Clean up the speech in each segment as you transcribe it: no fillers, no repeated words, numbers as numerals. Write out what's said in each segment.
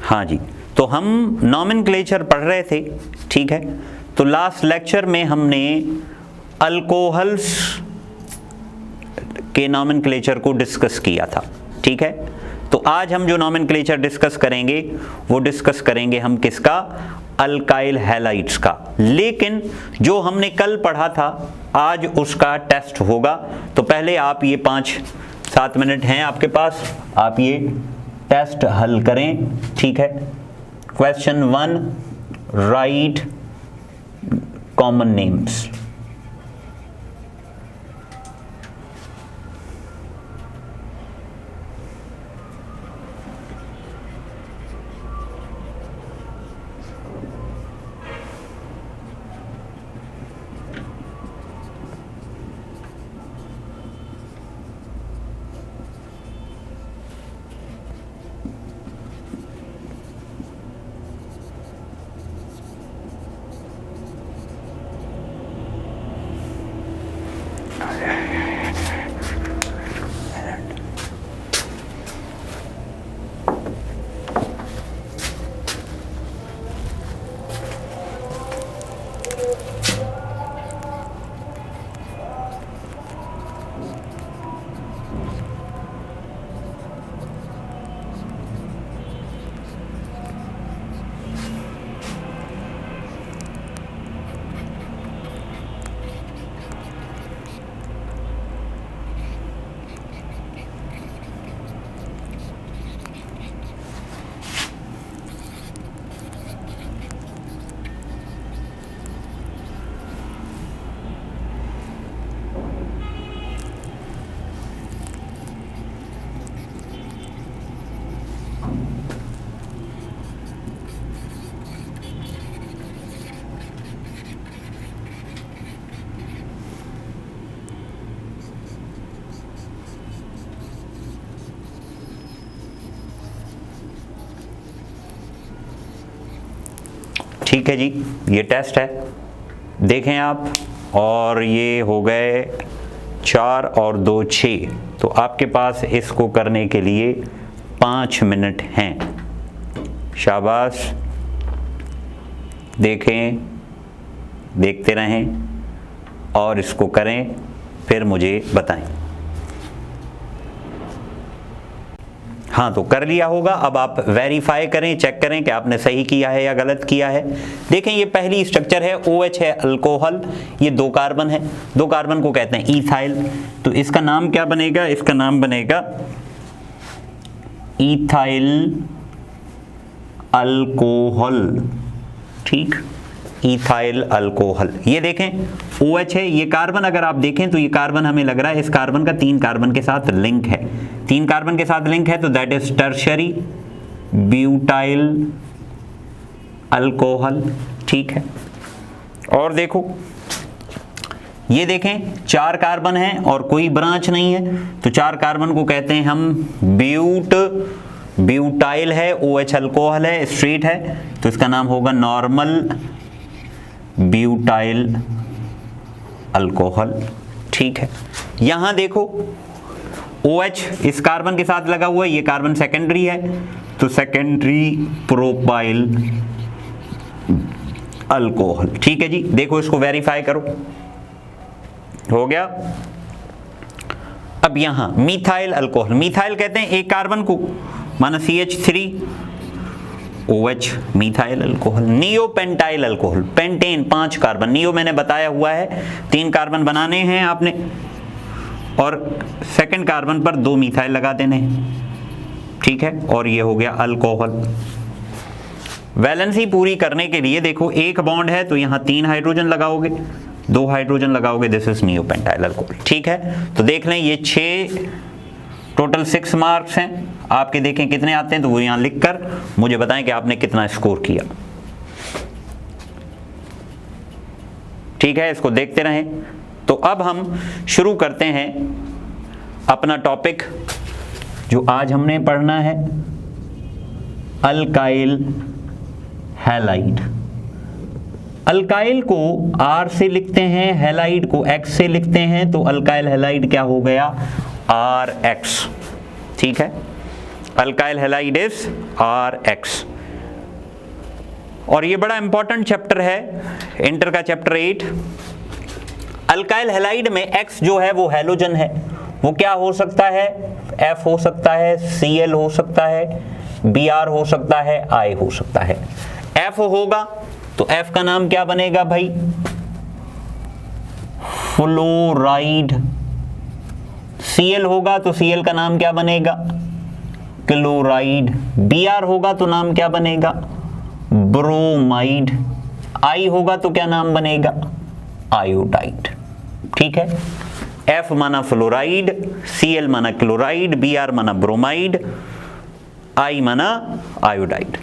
हाँ जी, तो हम नॉमेनक्लेचर पढ़ रहे थे, ठीक है। तो लास्ट लेक्चर में हमने अल्कोहल्स के नॉमेनक्लेचर को डिस्कस किया था, ठीक है। तो आज हम जो नॉमेनक्लेचर डिस्कस करेंगे वो डिस्कस करेंगे हम किसका, अल्काइल हैलाइड्स का। लेकिन जो हमने कल पढ़ा था आज उसका टेस्ट होगा। तो पहले आप ये 5-7 मिनट हैं आपके पास, आप ये टेस्ट हल करें, ठीक है। Question 1, right common names. ठीक है जी, ये टेस्ट है, देखें आप। और ये हो गए 4 और 2 6। तो आपके पास इसको करने के लिए 5 मिनट हैं। शाबाश, देखें, देखते रहें और इसको करें, फिर मुझे बताएं। हाँ, तो कर लिया होगा। अब आप वेरीफाई करें, चेक करें कि आपने सही किया है या गलत किया है। देखें, ये पहली स्ट्रक्चर है, OH है अल्कोहल, ये 2 कार्बन है, 2 कार्बन को कहते हैं इथाइल। तो इसका नाम क्या बनेगा, इसका नाम बनेगा इथाइल अल्कोहल, ठीक, इथाइल अल्कोहल। ये देखें OH है, ये कार्बन अगर आप देखें तो ये कार्बन हमें लग रहा है इस कार्बन का 3 कार्बन के साथ लिंक है, 3 कार्बन के साथ लिंक है, तो that is tertiary butyl alcohol, ठीक है। और देखो, ये देखें 4 कार्बन है और कोई ब्रांच नहीं है, तो 4 कार्बन को कहते हैं हम ब्यूटाइल है, OH अल्कोहल है, स्ट्रेट है, तो इसका नाम होगा नॉर्मल ब्यूटाइल अल्कोहल, ठीक है। यहां देखो OH इस कार्बन के साथ लगा हुआ है, ये कार्बन सेकेंडरी है, तो सेकेंडरी प्रोपाइल अल्कोहल, ठीक है जी। देखो, इसको वेरीफाई करो, हो गया। अब यहां मिथाइल अल्कोहल, मिथाइल कहते हैं एक कार्बन को, माना CH3 OH methyl alcohol. Neopentyl alcohol, pentane 5 carbon, neo मैंने बताया हुआ है 3 कार्बन बनाने हैं आपने और सेकंड कार्बन पर 2 मिथाइल लगा देने हैं, ठीक है। और ये हो गया अल्कोहल। वैलेंसी पूरी करने के लिए देखो, एक बॉन्ड है तो यहां 3 हाइड्रोजन लगाओगे, 2 हाइड्रोजन लगाओगे, दिस इज नियोपेंटाइल अल्कोहल, ठीक है। तो देख लें, ये 6 टोटल 6 मार्क्स हैं आपके, देखें कितने आते हैं, तो वो यहां लिखकर मुझे बताएं कि आपने कितना स्कोर किया, ठीक है। इसको देखते रहें। तो अब हम शुरू करते हैं अपना टॉपिक जो आज हमने पढ़ना है, अल्काइल हैलाइड। अल्काइल को R से लिखते हैं, हैलाइड को X से लिखते हैं, तो अल्काइल हैलाइड क्या हो गया, RX, ठीक है। Alkyl halide is RX। और ये बड़ा इंपॉर्टेंट चैप्टर है इंटर का, चैप्टर 8। अल्काइल हैलाइड में X जो है वो हैलोजन है, वो क्या हो सकता है, F हो सकता है, Cl हो सकता है, Br हो सकता है, I हो सकता है। F होगा तो F का नाम क्या बनेगा भाई, फ्लोराइड। Cl होगा तो Cl का नाम क्या बनेगा, क्लोराइड। Br होगा तो नाम क्या बनेगा, ब्रोमाइड। I होगा तो क्या नाम बनेगा, आयोडाइड। ठीक है, F माना फ्लोराइड, Cl माना क्लोराइड, Br माना ब्रोमाइड, I माना आयोडाइड।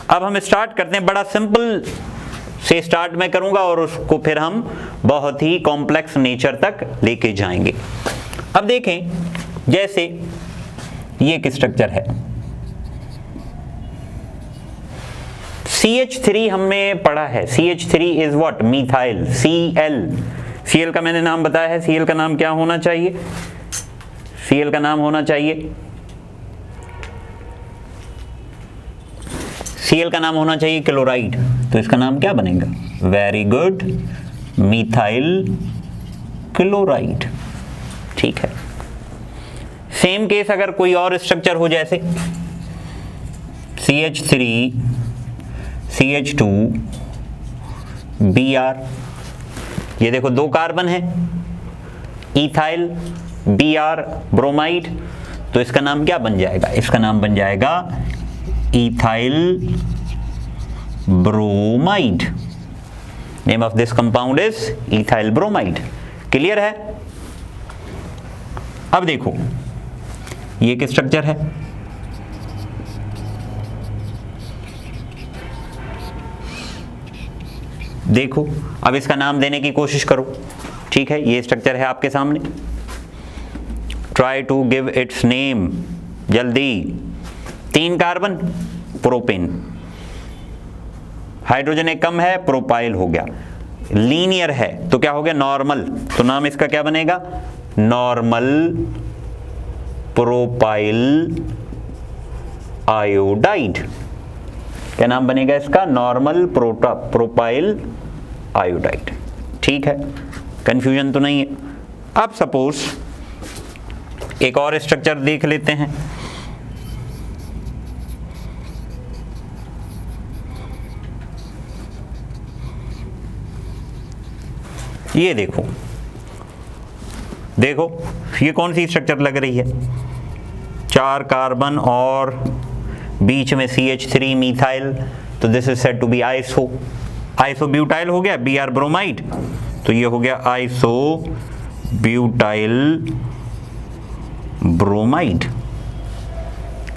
अब हम स्टार्ट करते हैं, बड़ा सिंपल से स्टार्ट मैं करूंगा और उसको फिर हम बहुत ही कॉम्प्लेक्स नेचर तक लेके जाएंगे। अब देखें, जैसे ये एक स्ट्रक्चर है CH3, हमने पढ़ा है CH3 is what, methyl. Cl का मैंने नाम बताया है, Cl का नाम क्या होना चाहिए, Cl का नाम होना चाहिए, Cl का नाम होना चाहिए क्लोराइड। तो इसका नाम क्या बनेगा, वेरी गुड, मिथाइल क्लोराइड। ठीक है, सेम केस अगर कोई और स्ट्रक्चर हो, जैसे CH3 CH2 Br, ये देखो दो कार्बन है, इथाइल Br ब्रोमाइड, तो इसका नाम क्या बन जाएगा, इसका नाम बन जाएगा ethyl bromide. Name of this compound is ethyl bromide. Clear है। अब देखो ये एक स्ट्रक्चर है, देखो अब इसका नाम देने की कोशिश करो। ठीक है, ये स्ट्रक्चर है आपके सामने, try to give its name, जल्दी। 3 कार्बन, प्रोपेन, हाइड्रोजन एक कम है, प्रोपाइल हो गया। लीनियर है तो क्या हो गया, नॉर्मल, तो नाम इसका क्या बनेगा, नॉर्मल प्रोपाइल आयोडाइड। क्या नाम बनेगा इसका, नॉर्मल प्रोपाइल आयोडाइड। ठीक है, कंफ्यूजन तो नहीं है। अब सपोज एक और स्ट्रक्चर देख लेते हैं, ये देखो, देखो ये कौन सी स्ट्रक्चर लग रही है, 4 कार्बन और बीच में CH3 मिथाइल, तो this is said to be iso, isobutyl हो गया, Br ब्रोमाइड, तो ये हो गया आइसोब्यूटाइल ब्रोमाइड।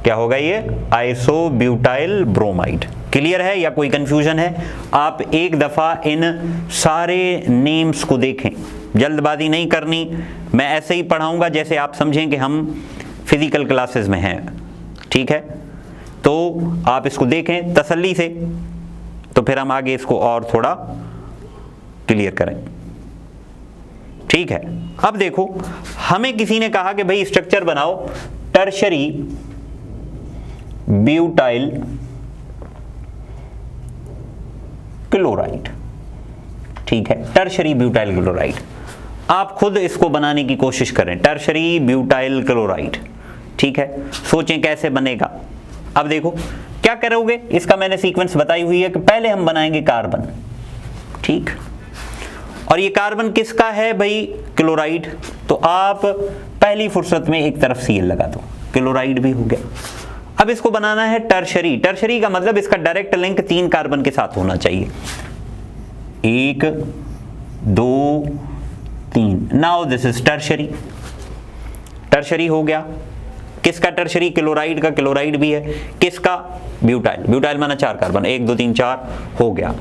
क्या होगा ये, आइसोब्यूटाइल ब्रोमाइड। क्लियर है या कोई कंफ्यूजन है? आप एक दफा इन सारे नेम्स को देखें, जल्दबाजी नहीं करनी, मैं ऐसे ही पढ़ाऊंगा जैसे आप समझें कि हम फिजिकल क्लासेस में हैं। ठीक है, तो आप इसको देखें तसल्ली से, तो फिर हम आगे इसको और थोड़ा क्लियर करें। ठीक है, अब देखो हमें किसी ने कहा कि भाई स्ट्रक्चर बनाओ टर्शरी ब्यूटाइल क्लोराइड। ठीक है, टर्शरी ब्यूटाइल क्लोराइड, आप खुद इसको बनाने की कोशिश करें, टर्शरी ब्यूटाइल क्लोराइड। ठीक है, सोचें कैसे बनेगा। अब देखो क्या करोगे, इसका मैंने सीक्वेंस बताई हुई है कि पहले हम बनाएंगे कार्बन। ठीक, और ये कार्बन किसका है भाई, क्लोराइड, तो आप पहली फुर्सत में एक तरफ Cl लगा दो, क्लोराइड भी हो गया। अब इसको बनाना है टर्शरी, टर्शरी का मतलब इसका डायरेक्ट लिंक 3 कार्बन के साथ होना चाहिए, 1 2 3। Now this is tertiary, tertiary हो गया। किसका टर्शरी, क्लोराइड का, क्लोराइड भी है। किसका, ब्यूटाइल, ब्यूटाइल माना 4 कार्बन, 1 2 3 4 हो गया।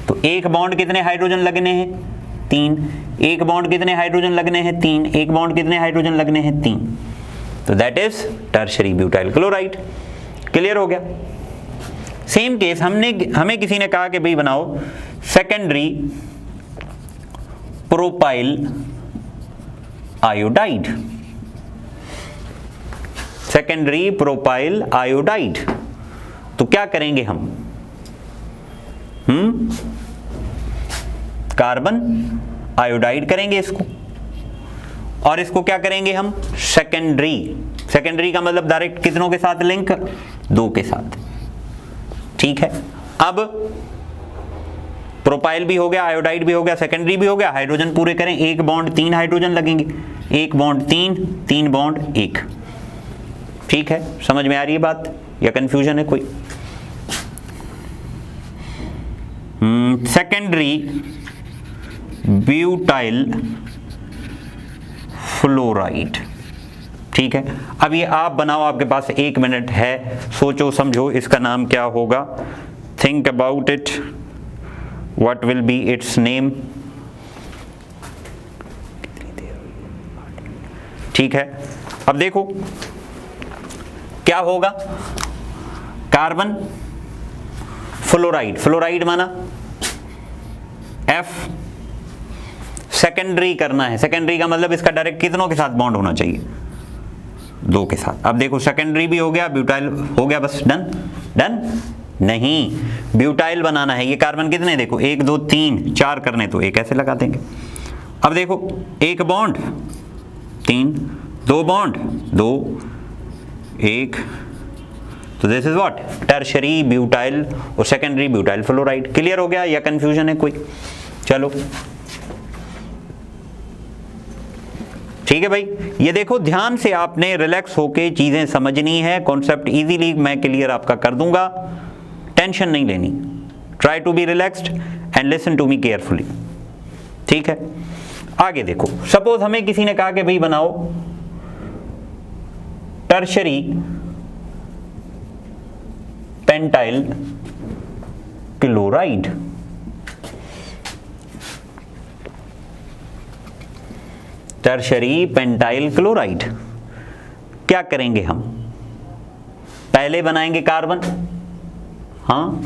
तो एक बॉन्ड कितने हाइड्रोजन लगने हैं, 3। एक बॉन्ड कितने हाइड्रोजन लगने हैं, 3। एक बॉन्ड कितने हाइड्रोजन लगने हैं, 3। तो that is tertiary butyl chloride. Clear हो गया। सेम केस हमें किसी ने कहा कि भाई बनाओ secondary propyl iodide, secondary propyl iodide. तो क्या करेंगे हम, कार्बन आयोडाइड करेंगे इसको, और इसको क्या करेंगे हम, सेकेंडरी का मतलब डायरेक्ट कितनों के साथ लिंक, 2 के साथ। ठीक है, अब प्रोपाइल भी हो गया, आयोडाइड भी हो गया, सेकेंडरी भी हो गया, हाइड्रोजन पूरे करें, 1 बॉन्ड 3 हाइड्रोजन लगेंगे, 1 बॉन्ड 3 बॉन्ड 1। ठीक है, समझ में आ रही है बात या कंफ्यूजन है कोई? Secondary butyl fluoride. ठीक है, अब ये आप बनाओ, आपके पास 1 मिनट है, सोचो समझो इसका नाम क्या होगा, think about it, what will be it's name. ठीक है, अब देखो क्या होगा, कार्बन फ्लोराइड, फ्लोराइड माना F, सेकेंडरी करना है, सेकेंडरी का मतलब इसका डायरेक्ट कितनों के साथ बॉन्ड होना चाहिए, 2 के साथ। अब देखो सेकेंडरी भी हो गया, ब्यूटाइल हो गया, बस डन। डन नहीं, ब्यूटाइल बनाना है, ये कार्बन कितने देखो 1 2 3 4 करने, तो 1 ऐसे लगा देंगे। अब देखो 1 बॉन्ड 3, 2 बॉन्ड 2, 1, तो this is what, tertiary butyl और सेकेंडरी ब्यूटाइल फ्लोराइड। क्लियर हो गया या कंफ्यूजन है कोई? चलो ठीक है भाई, ये देखो ध्यान से आपने रिलैक्स होके चीजें समझनी है, कॉन्सेप्ट इजीली मैं क्लियर आपका कर दूंगा, टेंशन नहीं लेनी। Try to be relaxed and listen to me carefully. ठीक है, आगे देखो, सपोज हमें किसी ने कहा कि भाई बनाओ tertiary pentyl chloride. Tertiary pentyl chloride क्या करेंगे हम, पहले बनाएंगे कार्बन, हाँ,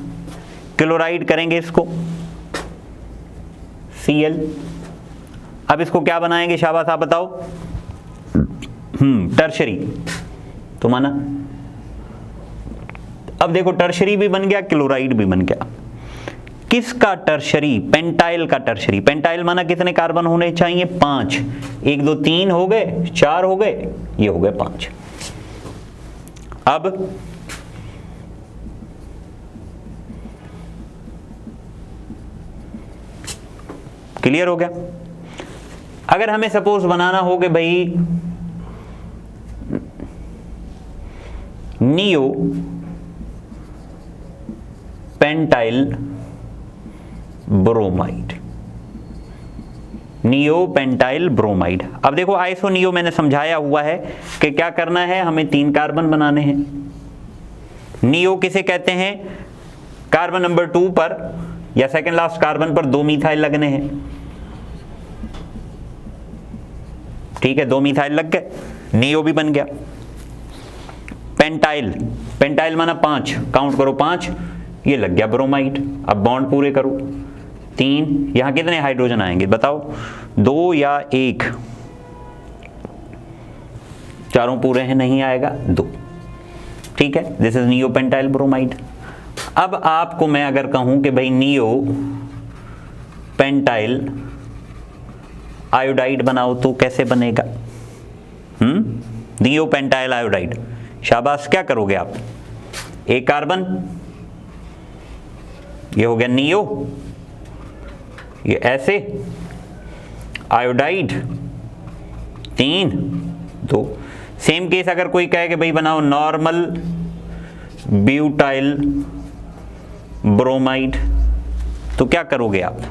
क्लोराइड करेंगे इसको Cl। अब इसको क्या बनाएंगे, शाबाश आप बताओ, टर्शरी तो माना। अब देखो टर्शरी भी बन गया, क्लोराइड भी बन गया। किसका टर्शरी, पेंटाइल का टर्शरी। पेंटाइल माना कितने कार्बन होने चाहिए, 5, 1 2 3 हो गए, 4 हो गए, ये हो गए 5। अब क्लियर हो गया। अगर हमें सपोज बनाना हो कि भाई neo pentyl bromide, neo pentyl bromide. अब देखो आइसो नियो मैंने समझाया हुआ है कि क्या करना है, हमें 3 कार्बन बनाने हैं। नियो किसे कहते हैं, कार्बन नंबर 2 पर या सेकंड लास्ट कार्बन पर 2 मिथाइल लगने हैं। ठीक है, 2 मिथाइल लग गए, नियो भी बन गया। पेंटाइल, पेंटाइल माना 5, काउंट करो 5, ये लग गया ब्रोमाइड। अब बॉन्ड पूरे करो, 3, यहां कितने हाइड्रोजन आएंगे बताओ, 2 या 1, चारों पूरे हैं, नहीं आएगा 2। ठीक है, this is neo pentyl bromide. अब आपको मैं अगर कहूं कि भाई नियो पेंटाइल आयोडाइड बनाओ तो कैसे बनेगा, नियो पेंटाइल आयोडाइड, शाबाश, क्या करोगे आप, 1 कार्बन, ये हो गया नियो, ये ऐसे आयोडाइड 3 2। सेम केस अगर कोई कहे कि भाई बनाओ नॉर्मल ब्यूटाइल ब्रोमाइड, तो क्या करोगे आप,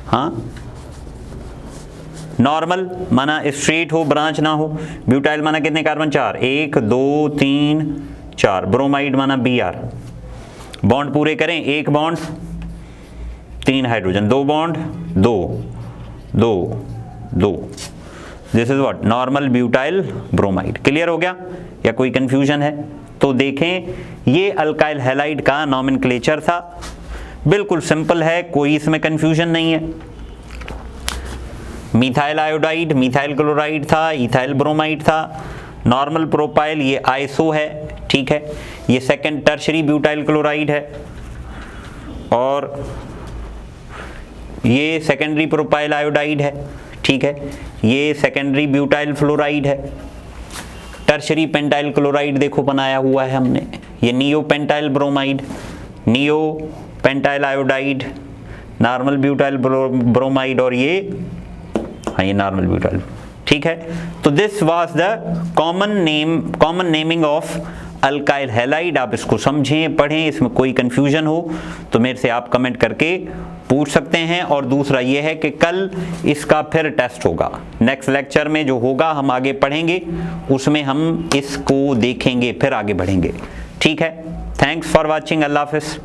हाँ, नॉर्मल माना स्ट्रेट हो, ब्रांच ना हो, ब्यूटाइल माना कितने कार्बन 4, 1 2 3 4, ब्रोमाइड माना Br, बॉन्ड पूरे करें, 1 bond 3 hydrogen, 2 bond 2 2 2, this is what, normal butyl bromide. Clear हो गया या कोई कंफ्यूजन है? तो देखें, ये अल्काइल हैलाइड का नॉमेनक्लेचर था, बिल्कुल सिंपल है, कोई इसमें कंफ्यूजन नहीं है। मिथाइल आयोडाइड, मिथाइल क्लोराइड था, इथाइल ब्रोमाइड था, नॉर्मल प्रोपाइल ये आइसो है, ठीक है, ये सेकंड टर्शरी ब्यूटाइल क्लोराइड है, और ये सेकेंडरी प्रोपाइल आयोडाइड है, ठीक है, ये सेकेंडरी ब्यूटाइल फ्लोराइड है, टर्शरी पेंटाइल क्लोराइड देखो बनाया हुआ है हमने, ये neo pentyl bromide, neo pentyl iodide, normal butyl bromide, और ये हाँ ये नॉर्मल ब्यूटाइल, ठीक है। तो this was the common naming of alkyl halide. आप इसको समझें, पढ़ें, इसमें कोई कंफ्यूजन हो तो मेरे से आप कमेंट करके पूछ सकते हैं। और दूसरा ये है कि कल इसका फिर टेस्ट होगा, नेक्स्ट लेक्चर में जो होगा हम आगे पढ़ेंगे, उसमें हम इसको देखेंगे, फिर आगे बढ़ेंगे, ठीक है। थैंक्स फॉर वॉचिंग, अल्लाह हाफिज़।